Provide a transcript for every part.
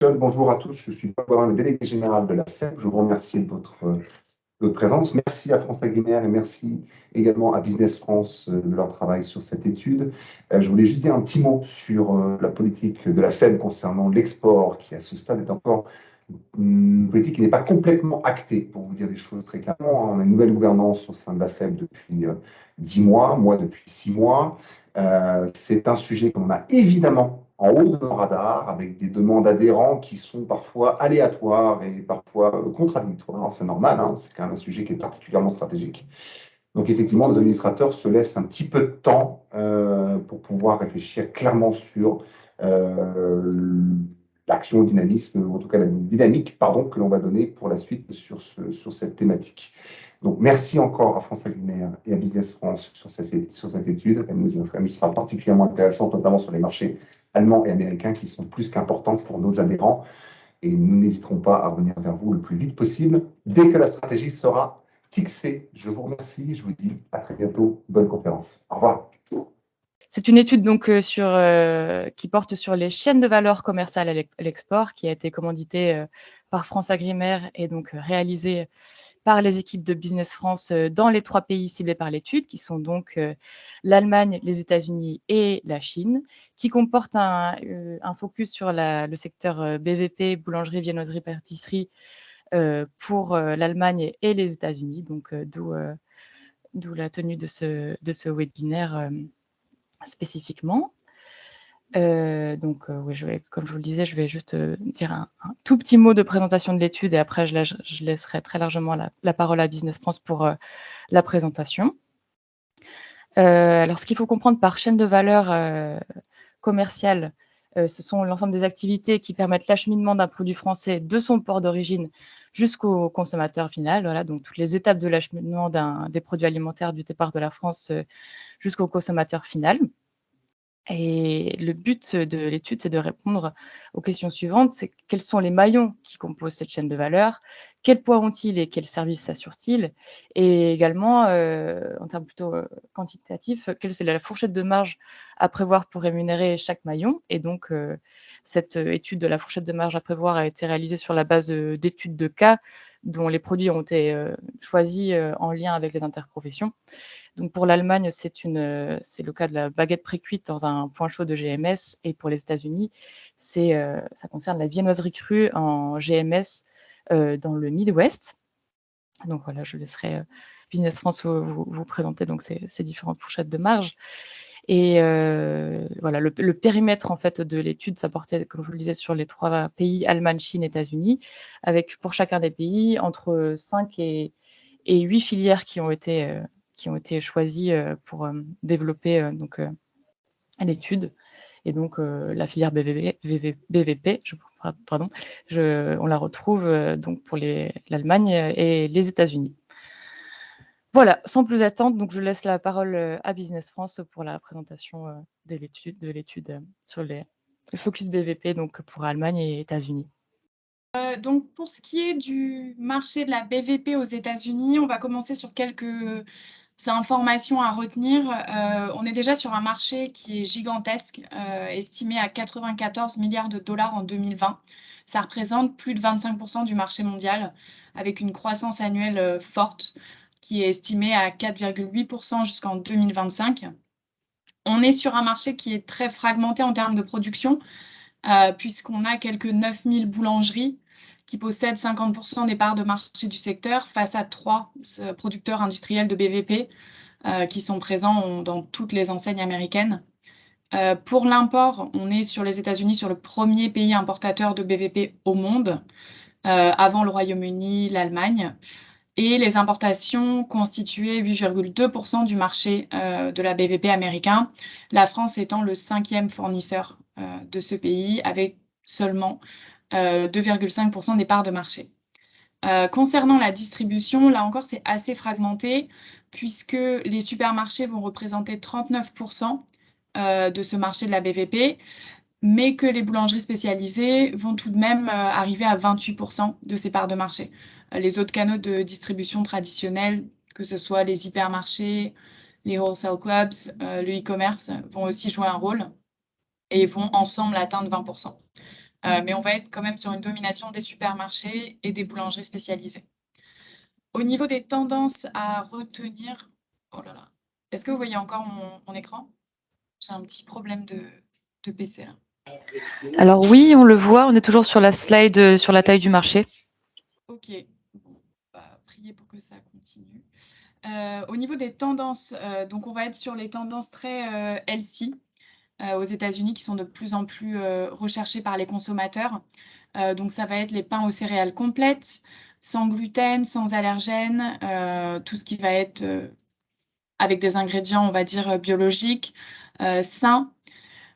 Bonjour à tous, je suis Paul Boirin, le délégué général de la FEB. Je vous remercie de votre présence. Merci à France Agrimaire et merci également à Business France de leur travail sur cette étude. Je voulais juste dire un petit mot sur la politique de la FEB concernant l'export, qui à ce stade est encore une politique qui n'est pas complètement actée, pour vous dire les choses très clairement. On a une nouvelle gouvernance au sein de la FEB depuis 10 mois, moi depuis 6 mois. C'est un sujet qu'on a évidemment en haut de nos radars, avec des demandes adhérents qui sont parfois aléatoires et parfois contradictoires. C'est normal, hein, c'est quand même un sujet qui est particulièrement stratégique. Donc effectivement, les administrateurs se laissent un petit peu de temps pour pouvoir réfléchir clairement sur l'action, le dynamisme, ou en tout cas la dynamique pardon, que l'on va donner pour la suite sur cette thématique. Donc merci encore à France Agrimaire et à Business France sur cette étude. Elle nous sera particulièrement intéressante, notamment sur les marchés allemands et américains qui sont plus qu'importants pour nos adhérents. Et nous n'hésiterons pas à revenir vers vous le plus vite possible dès que la stratégie sera fixée. Je vous remercie, je vous dis à très bientôt. Bonne conférence. Au revoir. C'est une étude donc qui porte sur les chaînes de valeur commerciales à l'export, qui a été commanditée par France Agrimaire et donc réalisée par les équipes de Business France dans les 3 pays ciblés par l'étude, qui sont donc l'Allemagne, les États-Unis et la Chine, qui comporte un focus sur le secteur BVP, boulangerie, viennoiserie, pâtisserie, pour l'Allemagne et les États-Unis, donc d'où la tenue de ce webinaire spécifiquement. Donc, oui, comme je vous le disais, je vais juste dire un tout petit mot de présentation de l'étude et après je laisserai très largement la parole à Business France pour la présentation. Alors, ce qu'il faut comprendre par chaîne de valeur commerciale, ce sont l'ensemble des activités qui permettent l'acheminement d'un produit français de son port d'origine jusqu'au consommateur final. Voilà, donc toutes les étapes de l'acheminement des produits alimentaires du départ de la France jusqu'au consommateur final. Et le but de l'étude, c'est de répondre aux questions suivantes. C'est quels sont les maillons qui composent cette chaîne de valeur? Quel poids ont-ils et quels services assurent-ils? Et également, en termes plutôt quantitatifs, quelle est la fourchette de marge à prévoir pour rémunérer chaque maillon? Et donc, cette étude de la fourchette de marge à prévoir a été réalisée sur la base d'études de cas dont les produits ont été choisis en lien avec les interprofessions. Donc pour l'Allemagne, c'est le cas de la baguette précuite dans un point chaud de GMS et pour les États-Unis, ça concerne la viennoiserie crue en GMS, dans le Midwest. Donc voilà, je laisserai Business France vous présenter donc ces différentes fourchettes de marge et voilà, le périmètre en fait de l'étude, ça portait, comme je vous le disais, sur les 3 pays, Allemagne, Chine, États-Unis, avec pour chacun des pays entre 5 et 8 filières qui ont été choisies pour développer donc l'étude. Et donc la filière BVP, on la retrouve donc pour l'Allemagne et les États-Unis. Voilà, sans plus attendre, donc je laisse la parole à Business France pour la présentation de l'étude sur le focus BVP, donc pour Allemagne et États-Unis. Donc pour ce qui est du marché de la BVP aux États-Unis, on va commencer sur quelques informations à retenir. On est déjà sur un marché qui est gigantesque, estimé à 94 milliards de dollars en 2020. Ça représente plus de 25% du marché mondial, avec une croissance annuelle forte qui est estimée à 4,8% jusqu'en 2025. On est sur un marché qui est très fragmenté en termes de production, puisqu'on a quelques 9000 boulangeries qui possèdent 50% des parts de marché du secteur face à 3 producteurs industriels de BVP qui sont présents dans toutes les enseignes américaines. Pour l'import, on est sur les États-Unis sur le premier pays importateur de BVP au monde, avant le Royaume-Uni, l'Allemagne. Et les importations constituaient 8,2% du marché de la BVP américain, la France étant le 5e fournisseur de ce pays, avec seulement 2,5% des parts de marché. Concernant la distribution, là encore, c'est assez fragmenté, puisque les supermarchés vont représenter 39% de ce marché de la BVP, mais que les boulangeries spécialisées vont tout de même arriver à 28% de ces parts de marché. Les autres canaux de distribution traditionnels, que ce soit les hypermarchés, les wholesale clubs, le e-commerce, vont aussi jouer un rôle et vont ensemble atteindre 20%. mais on va être quand même sur une domination des supermarchés et des boulangeries spécialisées. Au niveau des tendances à retenir, oh là là, est-ce que vous voyez encore mon écran? J'ai un petit problème de PC là. Alors oui, on le voit, on est toujours sur la slide sur la taille du marché. Ok, bon, priez pour que ça continue. Au niveau des tendances, donc on va être sur les tendances très healthy aux États-Unis qui sont de plus en plus recherchées par les consommateurs. Donc ça va être les pains aux céréales complètes, sans gluten, sans allergènes, tout ce qui va être avec des ingrédients, on va dire, biologiques, sains.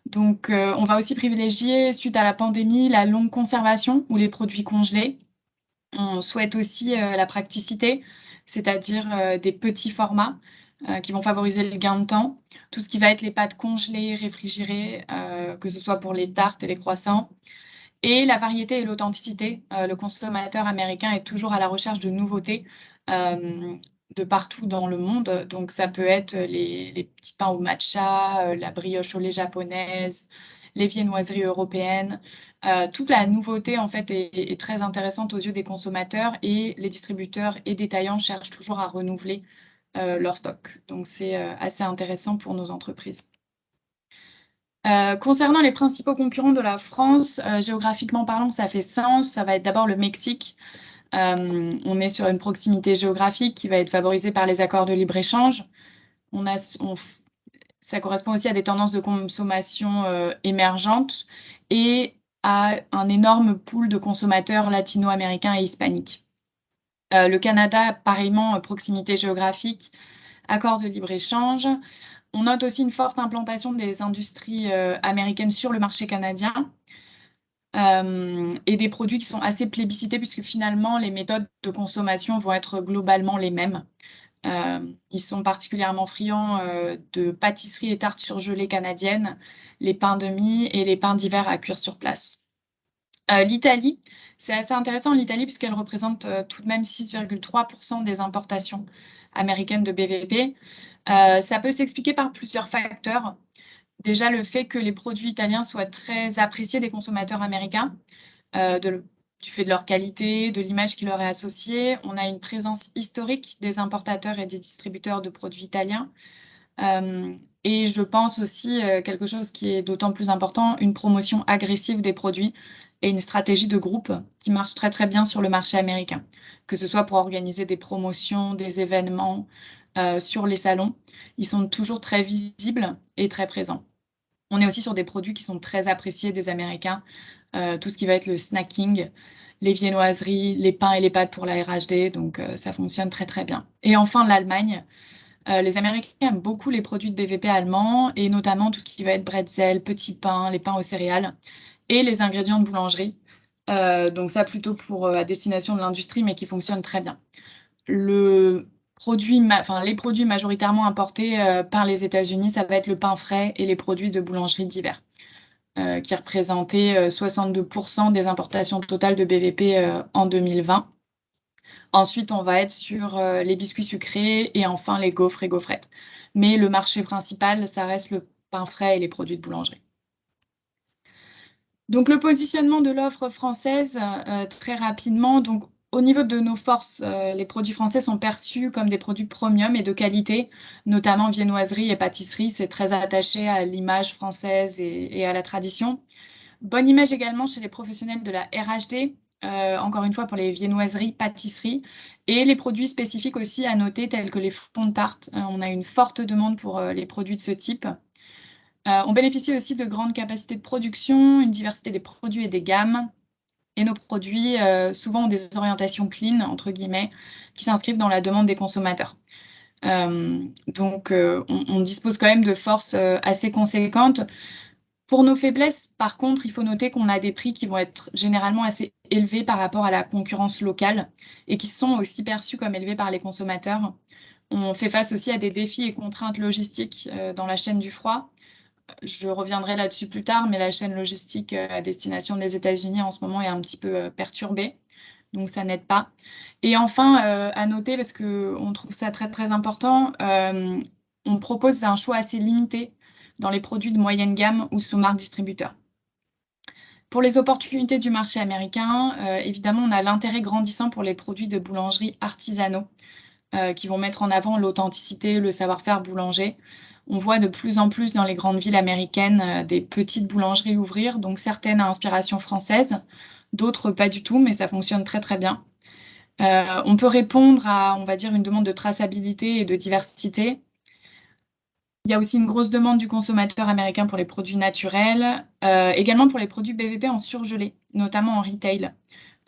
Donc on va aussi privilégier, suite à la pandémie, la longue conservation ou les produits congelés. On souhaite aussi la praticité, c'est-à-dire des petits formats qui vont favoriser le gain de temps. Tout ce qui va être les pâtes congelées, réfrigérées, que ce soit pour les tartes et les croissants. Et la variété et l'authenticité. Le consommateur américain est toujours à la recherche de nouveautés de partout dans le monde. Donc ça peut être les petits pains au matcha, la brioche au lait japonaise, les viennoiseries européennes. Toute la nouveauté en fait est très intéressante aux yeux des consommateurs et les distributeurs et détaillants cherchent toujours à renouveler leur stock. Donc c'est assez intéressant pour nos entreprises. Concernant les principaux concurrents de la France, géographiquement parlant, ça fait sens. Ça va être d'abord le Mexique. On est sur une proximité géographique qui va être favorisée par les accords de libre-échange. Ça correspond aussi à des tendances de consommation émergentes et à un énorme pool de consommateurs latino-américains et hispaniques. Le Canada, pareillement, proximité géographique, accord de libre-échange. On note aussi une forte implantation des industries américaines sur le marché canadien et des produits qui sont assez plébiscités puisque finalement les méthodes de consommation vont être globalement les mêmes. Ils sont particulièrement friands de pâtisseries et tartes surgelées canadiennes, les pains de mie et les pains d'hiver à cuire sur place. L'Italie, c'est assez intéressant l'Italie puisqu'elle représente tout de même 6,3% des importations américaines de BVP. Ça peut s'expliquer par plusieurs facteurs. Déjà, le fait que les produits italiens soient très appréciés des consommateurs américains, du fait de leur qualité, de l'image qui leur est associée. On a une présence historique des importateurs et des distributeurs de produits italiens. Et je pense aussi, quelque chose qui est d'autant plus important, une promotion agressive des produits et une stratégie de groupe qui marche très, très bien sur le marché américain. Que ce soit pour organiser des promotions, des événements, sur les salons. Ils sont toujours très visibles et très présents. On est aussi sur des produits qui sont très appréciés des Américains, tout ce qui va être le snacking, les viennoiseries, les pains et les pâtes pour la RHD, donc ça fonctionne très, très bien. Et enfin l'Allemagne, les Américains aiment beaucoup les produits de BVP allemands et notamment tout ce qui va être bretzel, petits pains, les pains aux céréales et les ingrédients de boulangerie. Donc ça plutôt pour, à destination de l'industrie, mais qui fonctionne très bien. Les produits majoritairement importés, par les États-Unis, ça va être le pain frais et les produits de boulangerie d'hiver, qui représentaient, 62% des importations totales de BVP, en 2020. Ensuite, on va être sur, les biscuits sucrés et enfin les gaufres et gaufrettes. Mais le marché principal, ça reste le pain frais et les produits de boulangerie. Donc le positionnement de l'offre française, très rapidement, donc au niveau de nos forces, les produits français sont perçus comme des produits premium et de qualité, notamment viennoiserie et pâtisserie. C'est très attaché à l'image française et à la tradition. Bonne image également chez les professionnels de la RHD, encore une fois pour les viennoiseries, pâtisseries et les produits spécifiques aussi à noter tels que les fonds de tarte. On a une forte demande pour, les produits de ce type. On bénéficie aussi de grandes capacités de production, une diversité des produits et des gammes et nos produits, souvent ont des orientations «clean» entre guillemets, qui s'inscrivent dans la demande des consommateurs. Donc on dispose quand même de forces, assez conséquentes. Pour nos faiblesses, par contre, il faut noter qu'on a des prix qui vont être généralement assez élevés par rapport à la concurrence locale et qui sont aussi perçus comme élevés par les consommateurs. On fait face aussi à des défis et contraintes logistiques, dans la chaîne du froid. Je reviendrai là-dessus plus tard, mais la chaîne logistique, à destination des États-Unis en ce moment est un petit peu, perturbée, donc ça n'aide pas. Et enfin, à noter parce qu'on trouve ça très, très important, on propose un choix assez limité dans les produits de moyenne gamme ou sous marque distributeur. Pour les opportunités du marché américain, évidemment, on a l'intérêt grandissant pour les produits de boulangerie artisanaux qui vont mettre en avant l'authenticité, le savoir-faire boulanger. On voit de plus en plus dans les grandes villes américaines des petites boulangeries ouvrir, donc certaines à inspiration française, d'autres pas du tout, mais ça fonctionne très très bien. On peut répondre à, on va dire, une demande de traçabilité et de diversité. Il y a aussi une grosse demande du consommateur américain pour les produits naturels, également pour les produits BVP en surgelé, notamment en retail,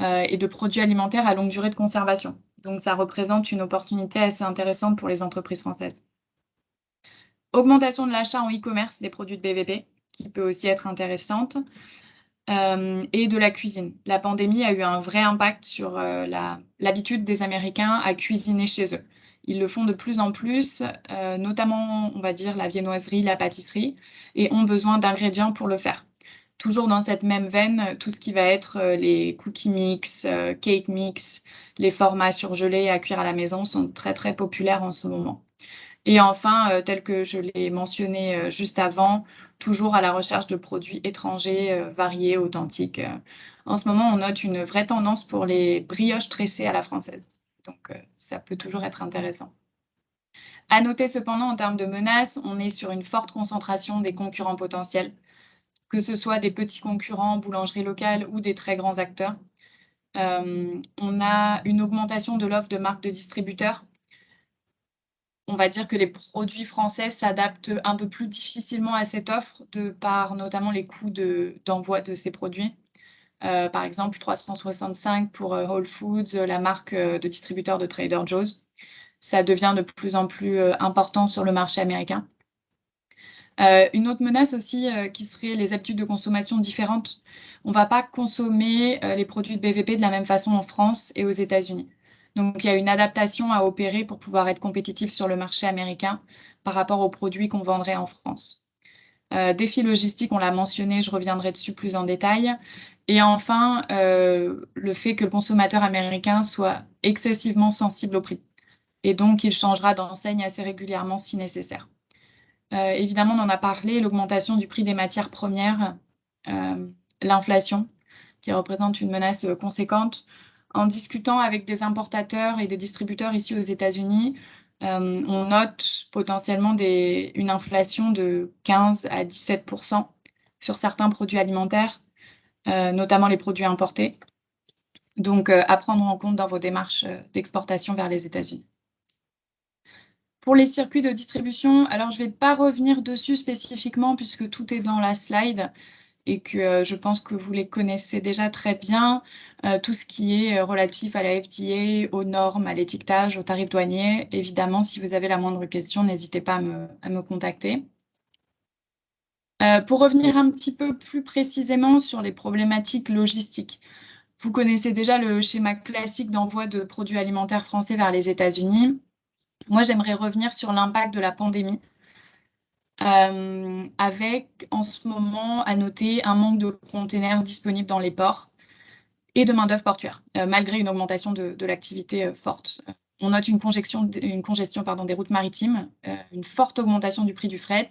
et de produits alimentaires à longue durée de conservation. Donc ça représente une opportunité assez intéressante pour les entreprises françaises. Augmentation de l'achat en e-commerce des produits de BVP, qui peut aussi être intéressante, et de la cuisine. La pandémie a eu un vrai impact sur l'habitude des Américains à cuisiner chez eux. Ils le font de plus en plus, notamment, on va dire, la viennoiserie, la pâtisserie, et ont besoin d'ingrédients pour le faire. Toujours dans cette même veine, tout ce qui va être les cookie mix, cake mix, les formats surgelés à cuire à la maison sont très très populaires en ce moment. Et enfin, tel que je l'ai mentionné juste avant, toujours à la recherche de produits étrangers variés, authentiques. En ce moment, on note une vraie tendance pour les brioches tressées à la française. Donc, ça peut toujours être intéressant. À noter cependant, en termes de menaces, on est sur une forte concentration des concurrents potentiels, que ce soit des petits concurrents, boulangeries locales ou des très grands acteurs. On a une augmentation de l'offre de marques de distributeurs. On va dire que les produits français s'adaptent un peu plus difficilement à cette offre, de par notamment les coûts d'envoi de ces produits. Par exemple, 365 pour Whole Foods, la marque de distributeur de Trader Joe's. Ça devient de plus en plus important sur le marché américain. Une autre menace aussi qui serait les habitudes de consommation différentes. On ne va pas consommer les produits de BVP de la même façon en France et aux États-Unis. Donc il y a une adaptation à opérer pour pouvoir être compétitif sur le marché américain par rapport aux produits qu'on vendrait en France. Défis logistiques, on l'a mentionné, je reviendrai dessus plus en détail. Et enfin, le fait que le consommateur américain soit excessivement sensible au prix. Et donc, il changera d'enseigne assez régulièrement si nécessaire. Évidemment, on en a parlé, l'augmentation du prix des matières premières, l'inflation, qui représente une menace conséquente. En discutant avec des importateurs et des distributeurs ici aux États-Unis, on note potentiellement une inflation de 15 à 17% sur certains produits alimentaires, notamment les produits importés. Donc, à prendre en compte dans vos démarches d'exportation vers les États-Unis. Pour les circuits de distribution, alors je ne vais pas revenir dessus spécifiquement puisque tout est dans la slide et que je pense que vous les connaissez déjà très bien. Tout ce qui est relatif à la FDA, aux normes, à l'étiquetage, aux tarifs douaniers. Évidemment, si vous avez la moindre question, n'hésitez pas à me contacter. Pour revenir un petit peu plus précisément sur les problématiques logistiques. Vous connaissez déjà le schéma classique d'envoi de produits alimentaires français vers les États-Unis. Moi, j'aimerais revenir sur l'impact de la pandémie, avec, en ce moment, à noter un manque de containers disponibles dans les ports et de main-d'œuvre portuaire, malgré une augmentation de l'activité forte. On note une congestion des routes maritimes, une forte augmentation du prix du fret.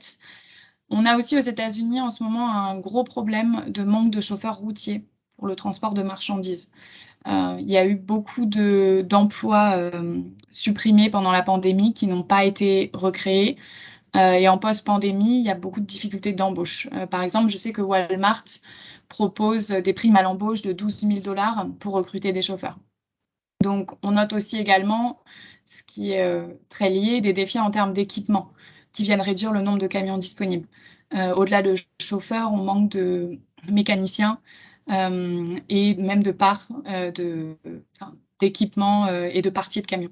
On a aussi aux États-Unis en ce moment un gros problème de manque de chauffeurs routiers pour le transport de marchandises. Il y a eu beaucoup d'emplois supprimés pendant la pandémie qui n'ont pas été recréés. Et en post-pandémie, il y a beaucoup de difficultés d'embauche. Par exemple, je sais que Walmart propose des primes à l'embauche de 12 000 $ pour recruter des chauffeurs. Donc, on note aussi également, ce qui est très lié, des défis en termes d'équipement qui viennent réduire le nombre de camions disponibles. Au-delà de chauffeurs, on manque de mécaniciens et même de parts d'équipements et de parties de camions.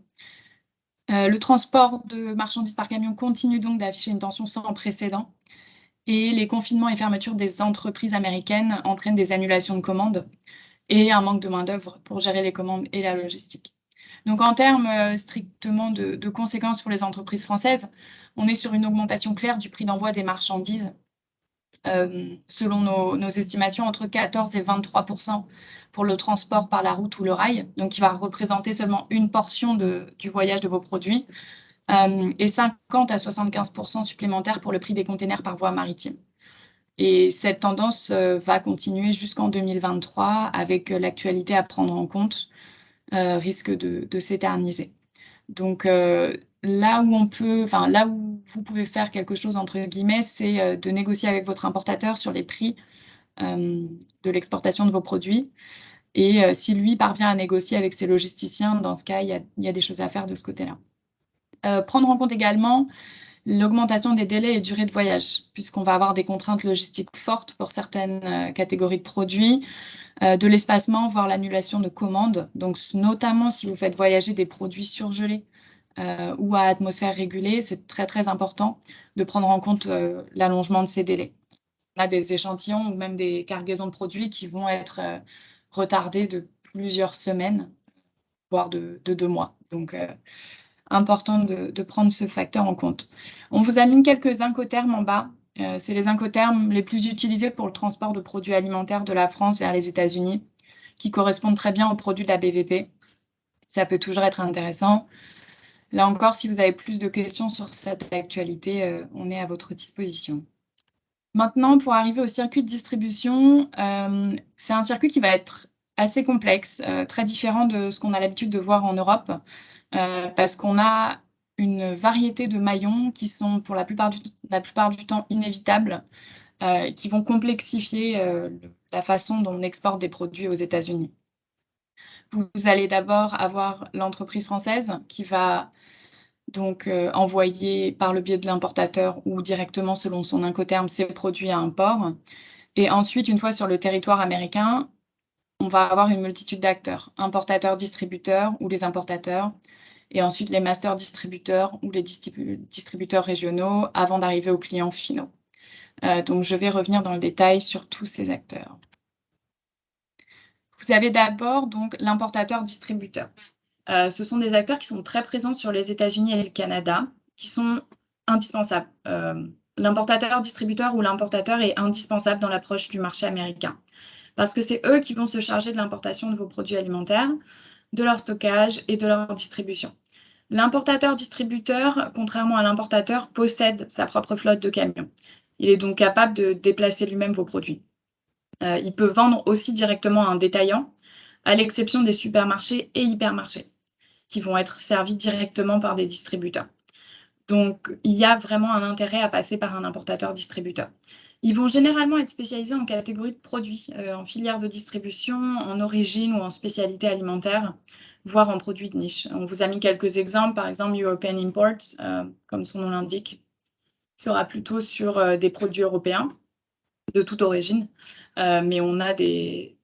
Le transport de marchandises par camion continue donc d'afficher une tension sans précédent et les confinements et fermetures des entreprises américaines entraînent des annulations de commandes et un manque de main-d'œuvre pour gérer les commandes et la logistique. Donc en termes strictement de conséquences pour les entreprises françaises, on est sur une augmentation claire du prix d'envoi des marchandises, selon nos estimations, entre 14 et 23% pour le transport par la route ou le rail, donc qui va représenter seulement une portion du voyage de vos produits, et 50 à 75% supplémentaires pour le prix des containers par voie maritime. Et cette tendance va continuer jusqu'en 2023 avec l'actualité à prendre en compte, risque de s'éterniser. Donc là où vous pouvez faire quelque chose entre guillemets, c'est de négocier avec votre importateur sur les prix de l'exportation de vos produits. Et si lui parvient à négocier avec ses logisticiens, dans ce cas, il y a des choses à faire de ce côté-là. Prendre en compte également l'augmentation des délais et durées de voyage, puisqu'on va avoir des contraintes logistiques fortes pour certaines catégories de produits, de l'espacement, voire l'annulation de commandes. Donc notamment si vous faites voyager des produits surgelés ou à atmosphère régulée, c'est très, très important de prendre en compte l'allongement de ces délais. On a des échantillons ou même des cargaisons de produits qui vont être retardées de plusieurs semaines, voire de 2 mois. Donc important de prendre ce facteur en compte. On vous a mis quelques incoterms en bas. C'est les incoterms les plus utilisés pour le transport de produits alimentaires de la France vers les États-Unis, qui correspondent très bien aux produits de la BVP. Ça peut toujours être intéressant. Là encore, si vous avez plus de questions sur cette actualité, on est à votre disposition. Maintenant, pour arriver au circuit de distribution, c'est un circuit qui va être assez complexe, très différent de ce qu'on a l'habitude de voir en Europe, parce qu'on a une variété de maillons qui sont pour la plupart du temps inévitables, qui vont complexifier la façon dont on exporte des produits aux États-Unis. Vous allez d'abord avoir l'entreprise française qui va donc envoyer par le biais de l'importateur ou directement selon son Incoterm ses produits à un port. Et ensuite, une fois sur le territoire américain, on va avoir une multitude d'acteurs, importateurs, distributeurs ou les importateurs, et ensuite les master distributeurs ou les distributeurs régionaux avant d'arriver aux clients finaux. Donc je vais revenir dans le détail sur tous ces acteurs. Vous avez d'abord donc l'importateur-distributeur. Ce sont des acteurs qui sont très présents sur les États-Unis et le Canada, qui sont indispensables. L'importateur-distributeur ou l'importateur est indispensable dans l'approche du marché américain, parce que c'est eux qui vont se charger de l'importation de vos produits alimentaires, de leur stockage et de leur distribution. L'importateur-distributeur, contrairement à l'importateur, possède sa propre flotte de camions. Il est donc capable de déplacer lui-même vos produits. Il peut vendre aussi directement à un détaillant, à l'exception des supermarchés et hypermarchés, qui vont être servis directement par des distributeurs. Donc, il y a vraiment un intérêt à passer par un importateur-distributeur. Ils vont généralement être spécialisés en catégorie de produits, en filière de distribution, en origine ou en spécialité alimentaire, voire en produits de niche. On vous a mis quelques exemples, par exemple European Imports, comme son nom l'indique, sera plutôt sur des produits européens de toute origine, mais on a des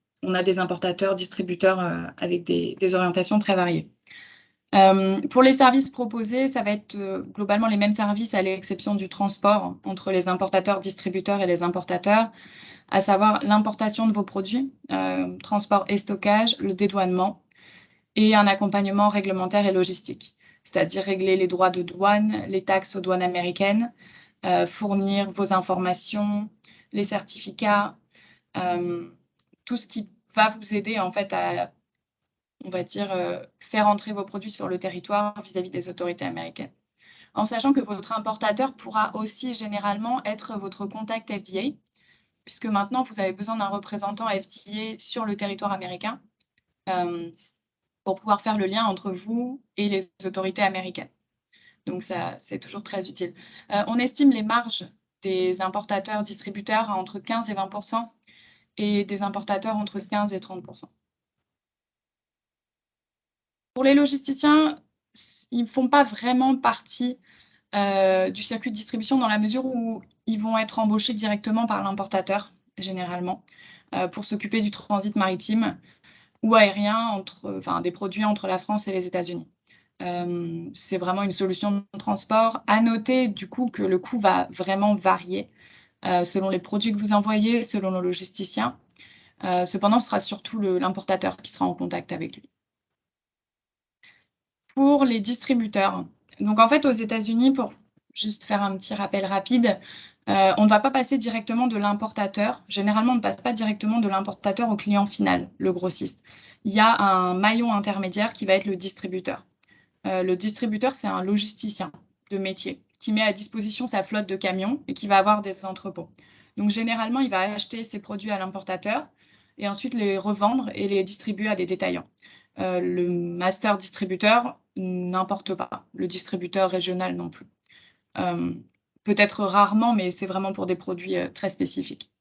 importateurs, distributeurs avec des orientations très variées. Pour les services proposés, ça va être globalement les mêmes services à l'exception du transport entre les importateurs, distributeurs et les importateurs, à savoir l'importation de vos produits, transport et stockage, le dédouanement et un accompagnement réglementaire et logistique, c'est-à-dire régler les droits de douane, les taxes aux douanes américaines, fournir vos informations, les certificats, tout ce qui va vous aider en fait à, on va dire, faire entrer vos produits sur le territoire vis-à-vis des autorités américaines. En sachant que votre importateur pourra aussi généralement être votre contact FDA, puisque maintenant vous avez besoin d'un représentant FDA sur le territoire américain pour pouvoir faire le lien entre vous et les autorités américaines. Donc ça, c'est toujours très utile. On estime les marges des importateurs distributeurs à entre 15 et 20% et des importateurs entre 15 et 30%. Pour les logisticiens, ils ne font pas vraiment partie du circuit de distribution dans la mesure où ils vont être embauchés directement par l'importateur, généralement, pour s'occuper du transit maritime ou aérien des produits entre la France et les États-Unis. C'est vraiment une solution de transport. À noter du coup que le coût va vraiment varier selon les produits que vous envoyez, selon le logisticien. Cependant, ce sera surtout l'importateur qui sera en contact avec lui. Pour les distributeurs, donc en fait aux États-Unis, pour juste faire un petit rappel rapide, on ne va pas passer directement de l'importateur. Généralement, on ne passe pas directement de l'importateur au client final, le grossiste. Il y a un maillon intermédiaire qui va être le distributeur. Le distributeur, c'est un logisticien de métier qui met à disposition sa flotte de camions et qui va avoir des entrepôts. Donc généralement, il va acheter ses produits à l'importateur et ensuite les revendre et les distribuer à des détaillants. Le master distributeur n'importe pas, le distributeur régional non plus. Peut-être rarement, mais c'est vraiment pour des produits, très spécifiques.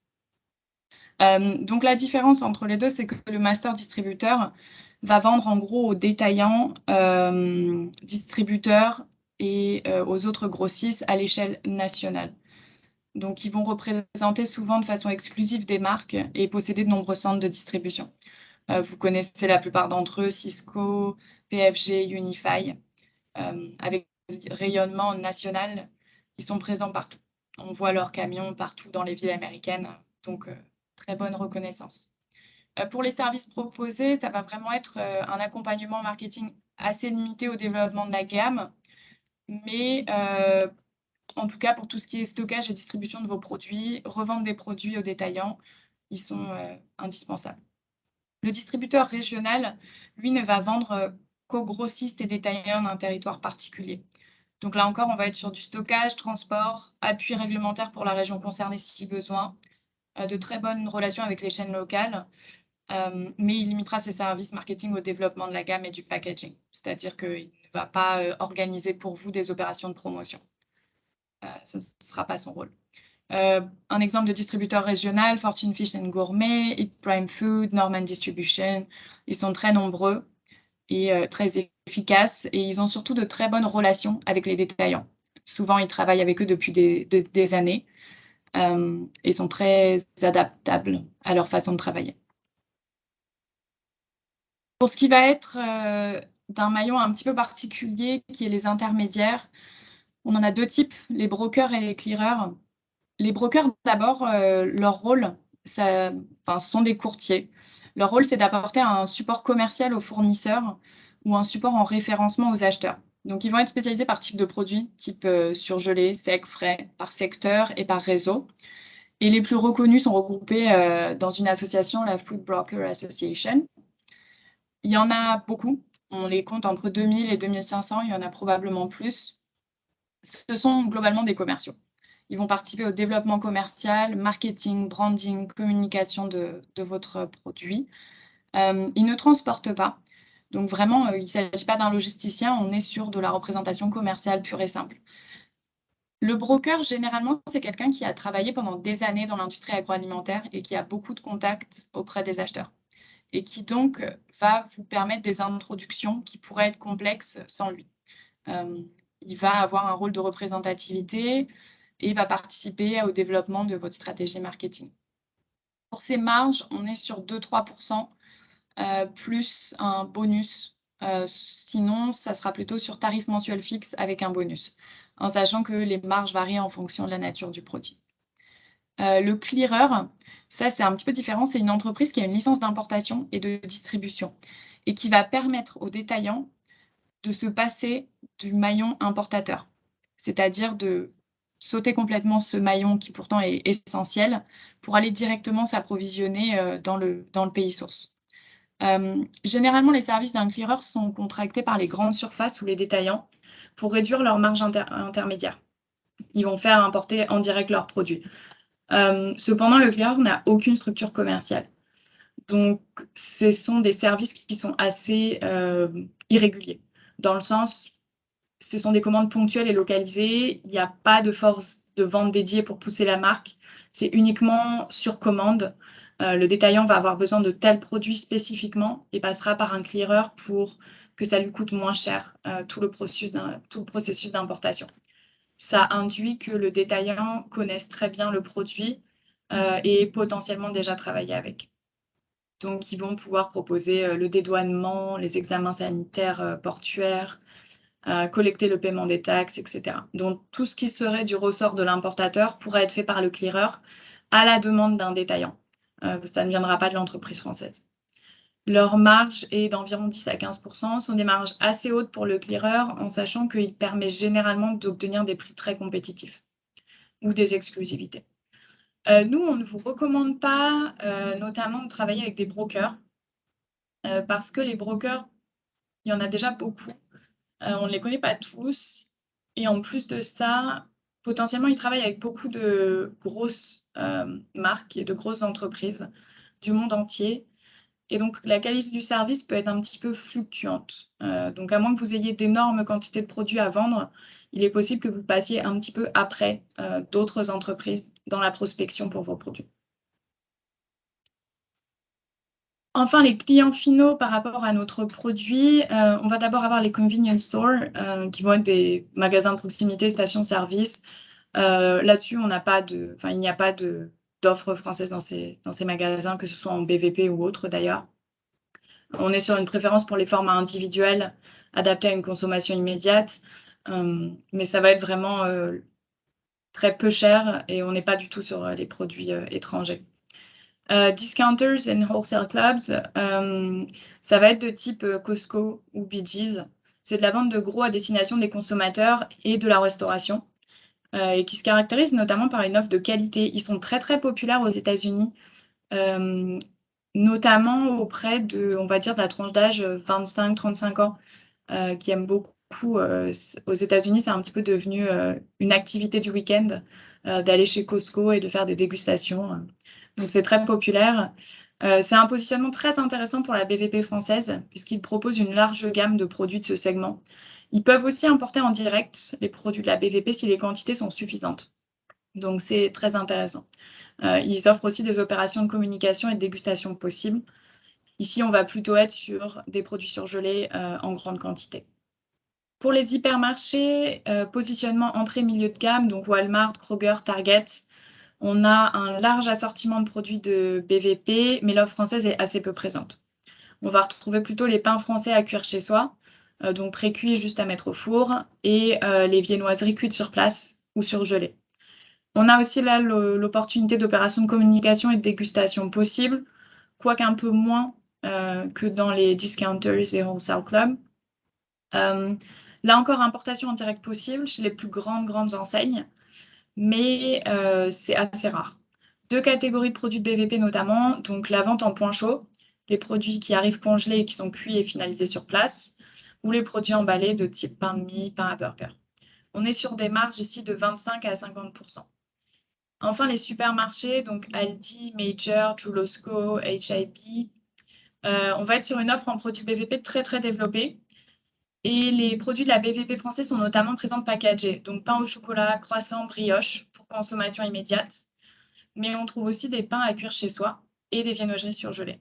Donc la différence entre les 2, c'est que le master distributeur va vendre en gros aux détaillants, distributeurs et aux autres grossistes à l'échelle nationale. Donc ils vont représenter souvent de façon exclusive des marques et posséder de nombreux centres de distribution. Vous connaissez la plupart d'entre eux, Cisco, PFG, Unify, avec rayonnement national, ils sont présents partout. On voit leurs camions partout dans les villes américaines, donc très bonne reconnaissance. Pour les services proposés, ça va vraiment être, un accompagnement marketing assez limité au développement de la gamme, mais en tout cas, pour tout ce qui est stockage et distribution de vos produits, revendre des produits aux détaillants, ils sont, indispensables. Le distributeur régional, lui, ne va vendre, qu'aux grossistes et détaillants d'un territoire particulier. Donc là encore, on va être sur du stockage, transport, appui réglementaire pour la région concernée si besoin, de très bonnes relations avec les chaînes locales, mais il limitera ses services marketing au développement de la gamme et du packaging. C'est-à-dire qu'il ne va pas, organiser pour vous des opérations de promotion. Ça ne sera pas son rôle. Un exemple de distributeur régional, Fortune Fish and Gourmet, Eat Prime Food, Norman Distribution. Ils sont très nombreux et très efficaces et ils ont surtout de très bonnes relations avec les détaillants. Souvent, ils travaillent avec eux depuis des années, et sont très adaptables à leur façon de travailler. Pour ce qui va être, d'un maillon un petit peu particulier qui est les intermédiaires, on en a 2 types, les brokers et les clearers. Les brokers d'abord, leur rôle, ce sont des courtiers. Leur rôle, c'est d'apporter un support commercial aux fournisseurs ou un support en référencement aux acheteurs. Donc ils vont être spécialisés par type de produit, type, surgelé, sec, frais, par secteur et par réseau. Et les plus reconnus sont regroupés, dans une association, la Food Broker Association. Il y en a beaucoup, on les compte entre 2000 et 2500, il y en a probablement plus. Ce sont globalement des commerciaux. Ils vont participer au développement commercial, marketing, branding, communication de votre produit. Ils ne transportent pas, donc vraiment, il ne s'agit pas d'un logisticien, on est sur de la représentation commerciale pure et simple. Le broker, généralement, c'est quelqu'un qui a travaillé pendant des années dans l'industrie agroalimentaire et qui a beaucoup de contacts auprès des acheteurs et qui donc va vous permettre des introductions qui pourraient être complexes sans lui. Il va avoir un rôle de représentativité et va participer au développement de votre stratégie marketing. Pour ces marges, on est sur 2-3 plus un bonus. Sinon, ça sera plutôt sur tarif mensuel fixe avec un bonus, en sachant que les marges varient en fonction de la nature du produit. Le clearer, ça, c'est un petit peu différent. C'est une entreprise qui a une licence d'importation et de distribution et qui va permettre aux détaillants de se passer du maillon importateur. C'est-à-dire de sauter complètement ce maillon qui pourtant est essentiel pour aller directement s'approvisionner, dans le pays source. Généralement, les services d'un clearer sont contractés par les grandes surfaces ou les détaillants pour réduire leurs marges intermédiaires. Ils vont faire importer en direct leurs produits. Cependant, le clearer n'a aucune structure commerciale. Donc ce sont des services qui sont assez, irréguliers. Dans le sens, ce sont des commandes ponctuelles et localisées. Il n'y a pas de force de vente dédiée pour pousser la marque. C'est uniquement sur commande. Le détaillant va avoir besoin de tel produit spécifiquement et passera par un clearer pour que ça lui coûte moins cher, tout le processus d'importation. Ça induit que le détaillant connaisse très bien le produit, et potentiellement déjà travaillé avec. Donc ils vont pouvoir proposer, le dédouanement, les examens sanitaires, portuaires, collecter le paiement des taxes et cetera. Donc tout ce qui serait du ressort de l'importateur pourra être fait par le clearer à la demande d'un détaillant. Ça ne viendra pas de l'entreprise française. Leur marge est d'environ 10 à 15 %, sont des marges assez hautes pour le clearer, en sachant qu'il permet généralement d'obtenir des prix très compétitifs ou des exclusivités. Nous, on ne vous recommande pas, notamment de travailler avec des brokers, parce que les brokers, il y en a déjà beaucoup. On ne les connaît pas tous et en plus de ça, potentiellement, ils travaillent avec beaucoup de grosses marques et de grosses entreprises du monde entier. Et donc, la qualité du service peut être un petit peu fluctuante. Donc, à moins que vous ayez d'énormes quantités de produits à vendre, il est possible que vous passiez un petit peu après d'autres entreprises dans la prospection pour vos produits. Enfin, les clients finaux par rapport à notre produit, on va d'abord avoir les convenience stores, qui vont être des magasins de proximité, stations-service. Là-dessus, il n'y a pas d'offres françaises dans ces magasins, que ce soit en BVP ou autre d'ailleurs. On est sur une préférence pour les formats individuels, adaptés à une consommation immédiate, mais ça va être vraiment très peu cher et on n'est pas du tout sur les produits étrangers. Discounters and wholesale clubs, ça va être de type Costco ou Bee Gees. C'est de la vente de gros à destination des consommateurs et de la restauration, et qui se caractérise notamment par une offre de qualité. Ils sont très, très populaires aux États-Unis, notamment auprès de, on va dire, de la tranche d'âge 25-35 ans, qui aiment beaucoup. Aux États-Unis, c'est un petit peu devenu une activité du week-end d'aller chez Costco et de faire des dégustations. Donc, c'est très populaire. C'est un positionnement très intéressant pour la BVP française, puisqu'ils proposent une large gamme de produits de ce segment. Ils peuvent aussi importer en direct les produits de la BVP si les quantités sont suffisantes. Donc, c'est très intéressant. Ils offrent aussi des opérations de communication et de dégustation possibles. Ici, on va plutôt être sur des produits surgelés en grande quantité. Pour les hypermarchés, positionnement entrée-milieu de gamme, donc Walmart, Kroger, Target, on a un large assortiment de produits de BVP, mais l'offre française est assez peu présente. On va retrouver plutôt les pains français à cuire chez soi, donc pré-cuits juste à mettre au four, et les viennoiseries cuites sur place ou surgelées. On a aussi là l'opportunité d'opérations de communication et de dégustation possibles, quoique un peu moins que dans les discounters et wholesale clubs. Là encore, importation en direct possible chez les plus grandes enseignes, mais c'est assez rare. 2 catégories de produits de BVP notamment, donc la vente en point chaud, les produits qui arrivent congelés et qui sont cuits et finalisés sur place, ou les produits emballés de type pain de mie, pain à burger. On est sur des marges ici de 25 à 50%. Enfin, les supermarchés, donc Aldi, Major, Jumbo, H-E-B, on va être sur une offre en produits BVP très, très développée. Et les produits de la BVP français sont notamment présents packagés, donc pain au chocolat, croissant, brioche pour consommation immédiate. Mais on trouve aussi des pains à cuire chez soi et des viennoiseries surgelées.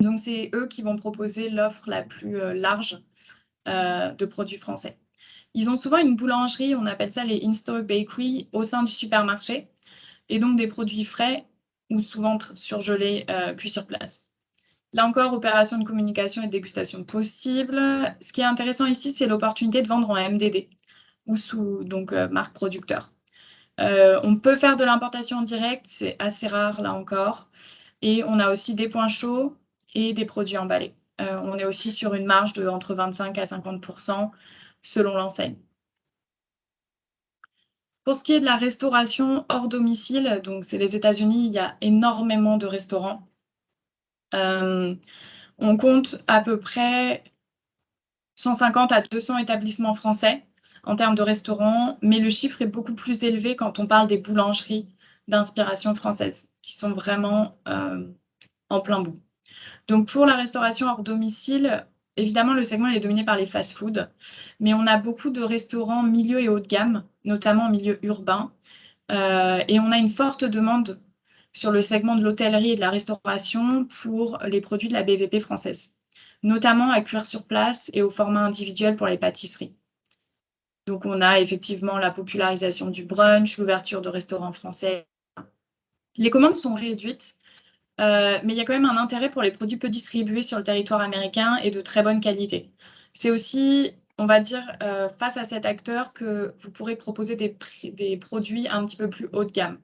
Donc, c'est eux qui vont proposer l'offre la plus large de produits français. Ils ont souvent une boulangerie, on appelle ça les in-store bakery, au sein du supermarché, et donc des produits frais ou souvent surgelés, cuits sur place. Là encore, opération de communication et de dégustation possible. Ce qui est intéressant ici, c'est l'opportunité de vendre en MDD ou sous marque producteur. On peut faire de l'importation en direct, c'est assez rare là encore. Et on a aussi des points chauds et des produits emballés. On est aussi sur une marge de entre 25 à 50% selon l'enseigne. Pour ce qui est de la restauration hors domicile, donc c'est les États-Unis, il y a énormément de restaurants. On compte à peu près 150 à 200 établissements français en termes de restaurants, mais le chiffre est beaucoup plus élevé quand on parle des boulangeries d'inspiration française, qui sont vraiment en plein boom. Donc pour la restauration hors domicile, évidemment, le segment est dominé par les fast-foods, mais on a beaucoup de restaurants milieu et haut de gamme, notamment en milieu urbain, et on a une forte demande sur le segment de l'hôtellerie et de la restauration pour les produits de la BVP française, notamment à cuire sur place et au format individuel pour les pâtisseries. Donc, on a effectivement la popularisation du brunch, l'ouverture de restaurants français. Les commandes sont réduites, mais il y a quand même un intérêt pour les produits peu distribués sur le territoire américain et de très bonne qualité. C'est aussi, on va dire, face à cet acteur que vous pourrez proposer des produits un petit peu plus haut de gamme,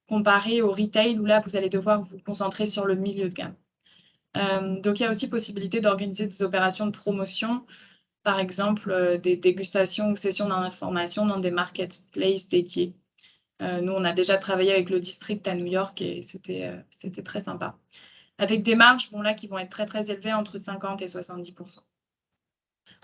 comparé au retail où là, vous allez devoir vous concentrer sur le milieu de gamme. Donc, il y a aussi possibilité d'organiser des opérations de promotion, par exemple des dégustations ou sessions d'information dans des marketplaces dédiés. Nous, on a déjà travaillé avec le district à New York et c'était très sympa. Avec des marges là, qui vont être très, très élevées, entre 50 et 70%.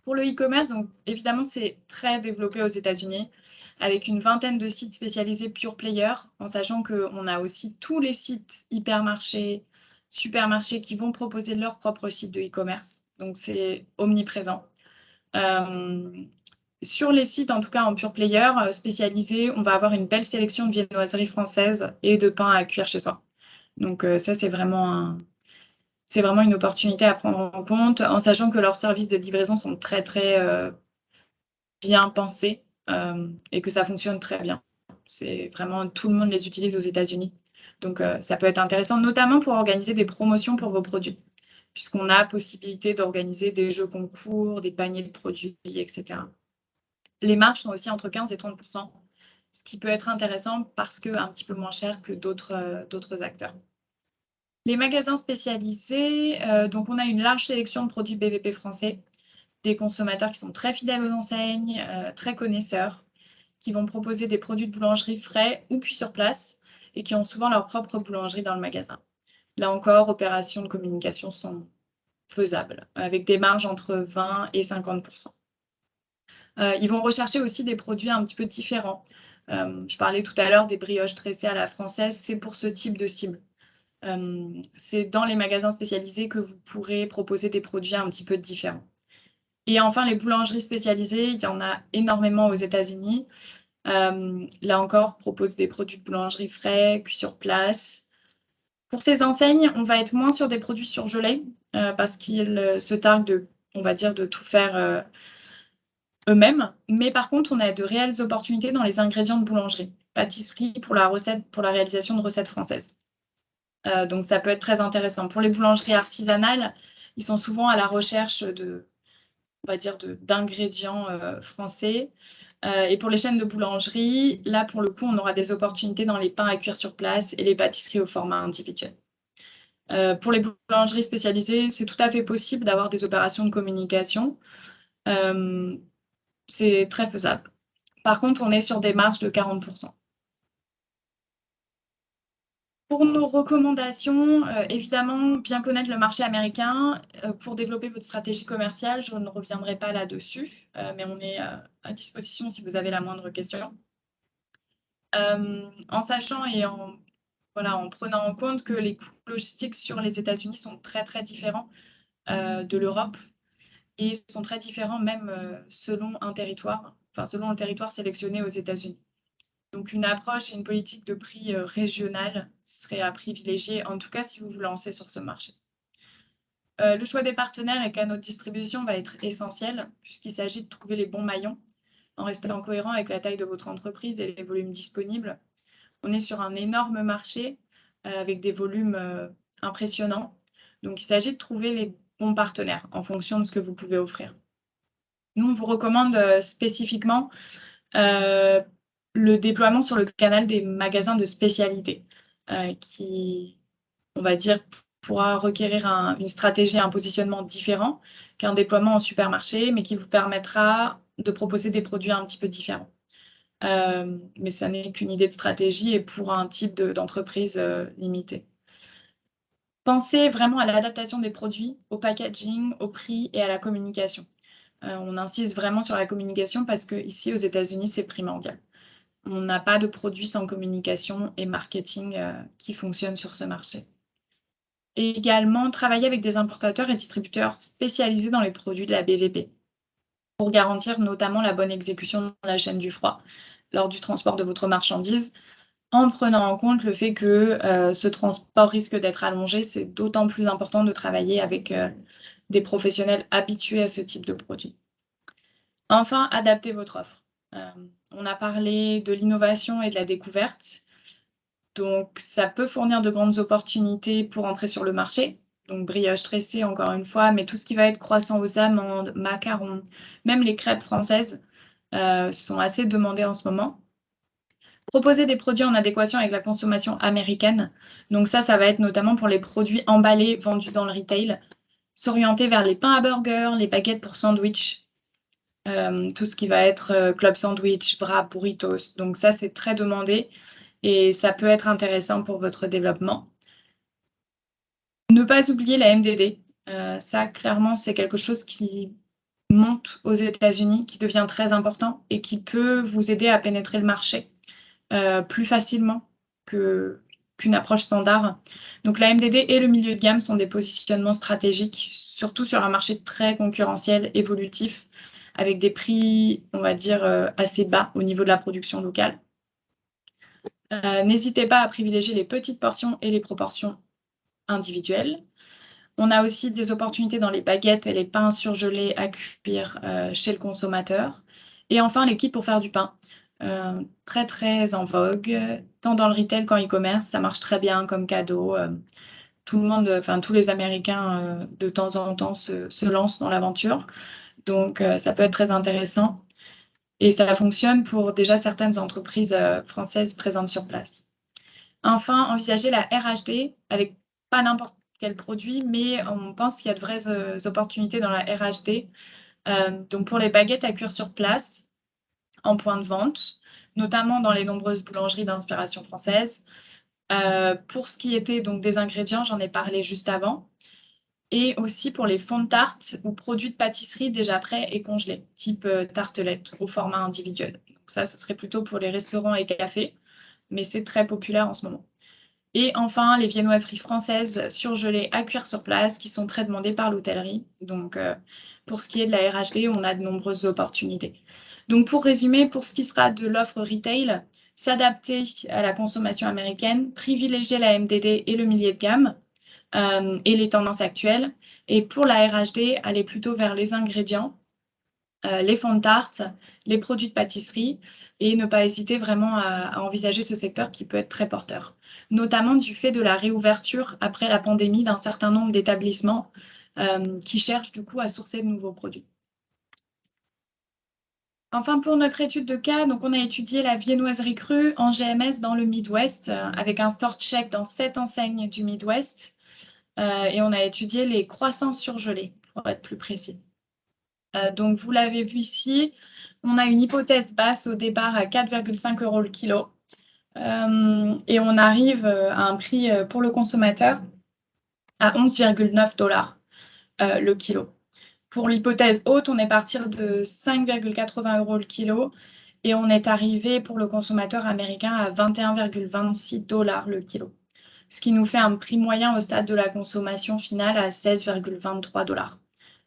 Pour le e-commerce, donc évidemment, c'est très développé aux États-Unis, avec une vingtaine de sites spécialisés pure player, en sachant qu'on a aussi tous les sites hypermarchés, supermarchés qui vont proposer leur propre site de e-commerce. Donc, c'est omniprésent. Sur les sites, en tout cas en pure player spécialisés, on va avoir une belle sélection de viennoiseries françaises et de pain à cuire chez soi. Donc, ça, c'est vraiment une opportunité à prendre en compte, en sachant que leurs services de livraison sont très, très bien pensés et que ça fonctionne très bien. C'est vraiment, tout le monde les utilise aux États-Unis. Donc, ça peut être intéressant, notamment pour organiser des promotions pour vos produits, puisqu'on a possibilité d'organiser des jeux concours, des paniers de produits, etc. Les marges sont aussi entre 15 et 30%, ce qui peut être intéressant parce qu'un petit peu moins cher que d'autres acteurs. Les magasins spécialisés, donc on a une large sélection de produits BVP français, des consommateurs qui sont très fidèles aux enseignes, très connaisseurs, qui vont proposer des produits de boulangerie frais ou cuits sur place et qui ont souvent leur propre boulangerie dans le magasin. Là encore, opérations de communication sont faisables, avec des marges entre 20 et 50%. Ils vont rechercher aussi des produits un petit peu différents. Je parlais tout à l'heure des brioches tressées à la française, c'est pour ce type de cible. C'est dans les magasins spécialisés que vous pourrez proposer des produits un petit peu différents. Et enfin, les boulangeries spécialisées, il y en a énormément aux États-Unis. Là encore, proposent des produits de boulangerie frais, cuits sur place. Pour ces enseignes, on va être moins sur des produits surgelés parce qu'ils se targuent on va dire, de tout faire eux-mêmes. Mais par contre, on a de réelles opportunités dans les ingrédients de boulangerie, pâtisserie pour la réalisation de recettes françaises. Donc ça peut être très intéressant. Pour les boulangeries artisanales, ils sont souvent à la recherche d'ingrédients français. Et pour les chaînes de boulangerie, là, pour le coup, on aura des opportunités dans les pains à cuire sur place et les pâtisseries au format individuel. Pour les boulangeries spécialisées, c'est tout à fait possible d'avoir des opérations de communication. C'est très faisable. Par contre, on est sur des marges de 40%. Pour nos recommandations, évidemment, bien connaître le marché américain pour développer votre stratégie commerciale. Je ne reviendrai pas là-dessus, mais on est à disposition si vous avez la moindre question. En sachant et en prenant en compte que les coûts logistiques sur les États-Unis sont très, très différents de l'Europe et sont très différents même selon le territoire sélectionné aux États-Unis. Donc, une approche et une politique de prix régionale serait à privilégier, en tout cas si vous vous lancez sur ce marché. Le choix des partenaires et canaux de distribution va être essentiel puisqu'il s'agit de trouver les bons maillons en restant cohérent avec la taille de votre entreprise et les volumes disponibles. On est sur un énorme marché avec des volumes impressionnants. Donc, il s'agit de trouver les bons partenaires en fonction de ce que vous pouvez offrir. Nous, on vous recommande spécifiquement le déploiement sur le canal des magasins de spécialité qui, on va dire, pourra requérir une stratégie et un positionnement différent qu'un déploiement en supermarché, mais qui vous permettra de proposer des produits un petit peu différents. Mais ça n'est qu'une idée de stratégie et pour un type d'entreprise limité. Pensez vraiment à l'adaptation des produits, au packaging, au prix et à la communication. On insiste vraiment sur la communication parce qu'ici, aux États-Unis, c'est primordial. On n'a pas de produits sans communication et marketing qui fonctionnent sur ce marché. Et également, travailler avec des importateurs et distributeurs spécialisés dans les produits de la BVP pour garantir notamment la bonne exécution de la chaîne du froid lors du transport de votre marchandise, en prenant en compte le fait que ce transport risque d'être allongé. C'est d'autant plus important de travailler avec des professionnels habitués à ce type de produit. Enfin, adaptez votre offre. On a parlé de l'innovation et de la découverte. Donc, ça peut fournir de grandes opportunités pour entrer sur le marché. Donc, brioche tressée, encore une fois, mais tout ce qui va être croissant aux amandes, macarons, même les crêpes françaises sont assez demandées en ce moment. Proposer des produits en adéquation avec la consommation américaine. Donc ça va être notamment pour les produits emballés vendus dans le retail. S'orienter vers les pains à burger, les baguettes pour sandwich, tout ce qui va être club sandwich, wrap, burritos. Donc ça, c'est très demandé et ça peut être intéressant pour votre développement. Ne pas oublier la MDD. Ça, clairement, c'est quelque chose qui monte aux États-Unis, qui devient très important et qui peut vous aider à pénétrer le marché plus facilement qu'une approche standard. Donc la MDD et le milieu de gamme sont des positionnements stratégiques, surtout sur un marché très concurrentiel, évolutif, avec des prix, on va dire, assez bas au niveau de la production locale. N'hésitez pas à privilégier les petites portions et les proportions individuelles. On a aussi des opportunités dans les baguettes et les pains surgelés à cuire chez le consommateur. Et enfin, les kits pour faire du pain. Très, très en vogue, tant dans le retail qu'en e-commerce. Ça marche très bien comme cadeau. Tout le monde, enfin tous les Américains, de temps en temps, se lancent dans l'aventure. Donc, ça peut être très intéressant. Et ça fonctionne pour déjà certaines entreprises françaises présentes sur place. Enfin, envisager la RHD avec pas n'importe quel produit, mais on pense qu'il y a de vraies opportunités dans la RHD. Donc pour les baguettes à cuire sur place, en point de vente, notamment dans les nombreuses boulangeries d'inspiration française. Pour ce qui était donc des ingrédients, j'en ai parlé juste avant. Et aussi pour les fonds de tarte ou produits de pâtisserie déjà prêts et congelés, type tartelette au format individuel. Donc ça serait plutôt pour les restaurants et cafés, mais c'est très populaire en ce moment. Et enfin, les viennoiseries françaises surgelées à cuire sur place qui sont très demandées par l'hôtellerie. Donc, pour ce qui est de la RHD, on a de nombreuses opportunités. Donc, pour résumer, pour ce qui sera de l'offre retail, s'adapter à la consommation américaine, privilégier la MDD et le milieu de gamme et les tendances actuelles. Et pour la RHD, aller plutôt vers les ingrédients, les fonds de tarte, les produits de pâtisserie et ne pas hésiter vraiment à envisager ce secteur qui peut être très porteur, notamment du fait de la réouverture après la pandémie d'un certain nombre d'établissements qui cherchent du coup à sourcer de nouveaux produits. Enfin, pour notre étude de cas, donc on a étudié la viennoiserie crue en GMS dans le Midwest avec un store check dans 7 enseignes du Midwest et on a étudié les croissants surgelés pour être plus précis. Donc, vous l'avez vu ici, on a une hypothèse basse au départ à 4,5 € le kilo. Et on arrive à un prix pour le consommateur à 11,9 $ le kilo. Pour l'hypothèse haute, on est parti de 5,80 € le kilo et on est arrivé pour le consommateur américain à 21,26 $ le kilo. Ce qui nous fait un prix moyen au stade de la consommation finale à 16,23 $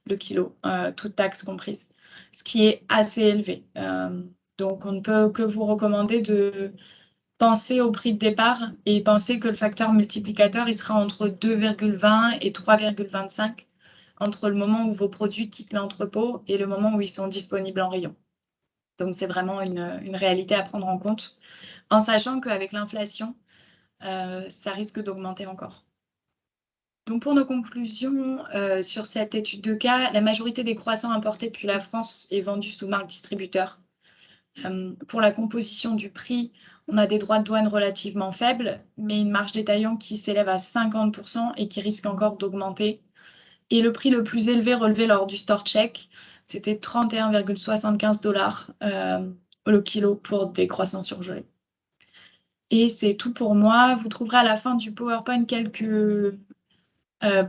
le kilo, toutes taxes comprises, ce qui est assez élevé. Donc, on ne peut que vous recommander de penser au prix de départ et penser que le facteur multiplicateur, il sera entre 2,20 et 3,25 entre le moment où vos produits quittent l'entrepôt et le moment où ils sont disponibles en rayon. Donc, c'est vraiment une réalité à prendre en compte, en sachant qu'avec l'inflation, ça risque d'augmenter encore. Donc pour nos conclusions sur cette étude de cas, la majorité des croissants importés depuis la France est vendue sous marque distributeur. Pour la composition du prix, on a des droits de douane relativement faibles, mais une marge détaillante qui s'élève à 50% et qui risque encore d'augmenter. Et le prix le plus élevé relevé lors du store check, c'était 31,75 $ le kilo pour des croissants surgelés. Et c'est tout pour moi. Vous trouverez à la fin du PowerPoint quelques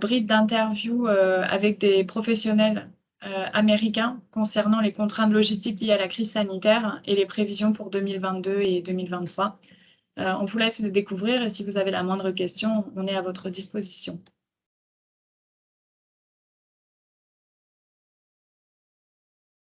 brides d'interview avec des professionnels américains concernant les contraintes logistiques liées à la crise sanitaire et les prévisions pour 2022 et 2023. On vous laisse les découvrir et si vous avez la moindre question, on est à votre disposition.